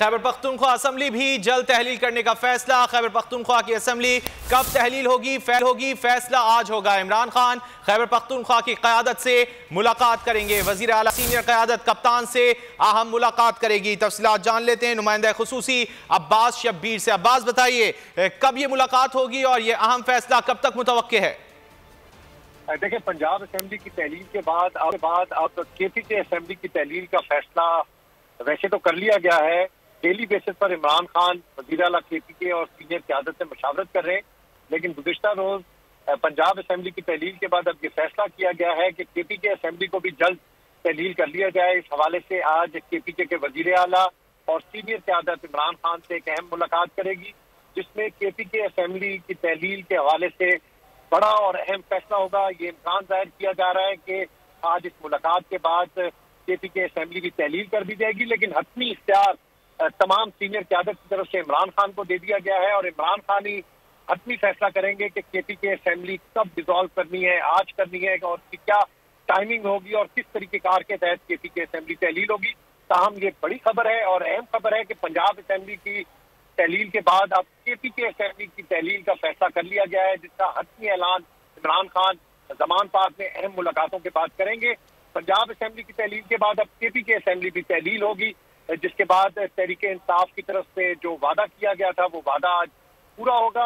Khyber Pakhtunkhwa assembly भी जल्द तहलील करने का फैसला। खैबर पख्तूनख्वा की असम्बली कब तहलील होगी फैसला आज होगा। इमरान खान खैबर पख्तूनख्वा की क़यादत से मुलाकात करेंगे। वज़ीर आला सीनियर क़यादत कप्तान से अहम मुलाकात करेगी। तफसीलात जान लेते हैं नुमाइंदा खुसूसी अब्बास शब्बीर से। अब्बास बताइए कब ये मुलाकात होगी और ये अहम फैसला कब तक मुतवक्के है? देखिए, पंजाब असम्बली की तहलील के बाद अब KPK असम्बली की तहलील का फैसला वैसे तो कर लिया गया है। डेली बेसिस पर इमरान खान वज़ीर आला KPK और सीनियर क़यादत से मशावरत कर रहे हैं, लेकिन गुज़िश्ता रोज पंजाब असम्बली की तहलील के बाद अब ये फैसला किया गया है कि KPK असम्बली को भी जल्द तहलील कर लिया जाए। इस हवाले से आज KPK के वज़ीर आला और सीनियर क़यादत इमरान खान से एक अहम मुलाकात करेगी, जिसमें KPK असम्बली की तहलील के हवाले से बड़ा और अहम फैसला होगा। ये इम्कान जाहिर किया जा रहा है कि आज इस मुलाकात के बाद KPK असम्बली की तहलील कर दी जाएगी, लेकिन हतमी इख्तियार तमाम सीनियर क़यादत की तरफ से इमरान खान को दे दिया गया है और इमरान खान ही हतमी फैसला करेंगे कि KPK असम्बली कब डिसॉल्व करनी है, आज करनी है और क्या टाइमिंग होगी और किस तरीक़ेकार के तहत KPK असम्बली तहलील होगी। ताहम ये बड़ी खबर है और अहम खबर है कि पंजाब असम्बली की तहलील के बाद अब KPK असम्बली की तहलील का फैसला कर लिया गया है, जिसका हतमी ऐलान इमरान खान ज़मान पाक में अहम मुलाकातों के बाद करेंगे। पंजाब असम्बली की तहलील के बाद अब KPK असम्बली भी तहलील होगी, जिसके बाद तहरीक इंसाफ की तरफ से जो वादा किया गया था वो वादा आज पूरा होगा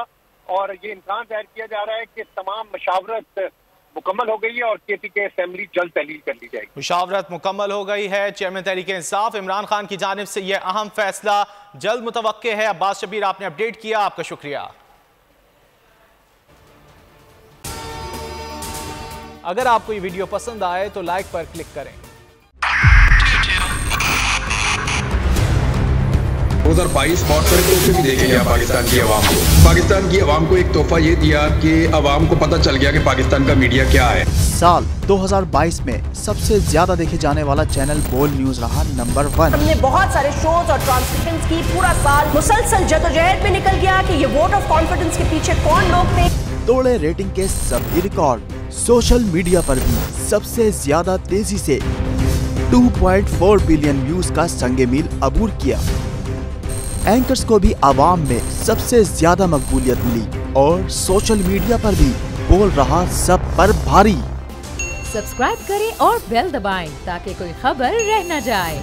और ये इम्कान जाहिर किया जा रहा है कि तमाम मशावरत मुकम्मल हो गई है और KPK असम्बली जल्द तहलील कर ली जाएगी। मुशावरत मुकम्मल हो गई है। चेयरमैन तहरीक इंसाफ इमरान खान की जानिब से यह अहम फैसला जल्द मुतवक्के है। अब्बास शब्बीर, आपने अपडेट किया, आपका शुक्रिया। अगर आपको ये वीडियो पसंद आए तो लाइक पर क्लिक करें। 2022 बहुत सारे तोहफे भी देखे गया पाकिस्तान की आवाम को। पाकिस्तान की आवाम को एक तोहफा ये दिया कि आवाम को पता चल गया कि पाकिस्तान का मीडिया क्या है। साल 2022 में सबसे ज्यादा देखे जाने वाला चैनल बोल न्यूज रहा नंबर 1। हमने बहुत सारे शोज और ट्रांसमिशंस की। पूरा साल मुसलसल जदोजहद में निकल गया कि ये वोट ऑफ कॉन्फिडेंस के पीछे कौन लोग थे। तोड़े रेटिंग के सभी रिकॉर्ड। सोशल मीडिया पर भी सबसे ज्यादा तेजी से 2.4 बिलियन व्यूज का संगे मील अबूर किया। एंकर्स को भी आवाम में सबसे ज्यादा मकबूलियत मिली और सोशल मीडिया पर भी बोल रहा सब पर भारी। सब्सक्राइब करें और बेल दबाएं ताकि कोई खबर रह न जाए।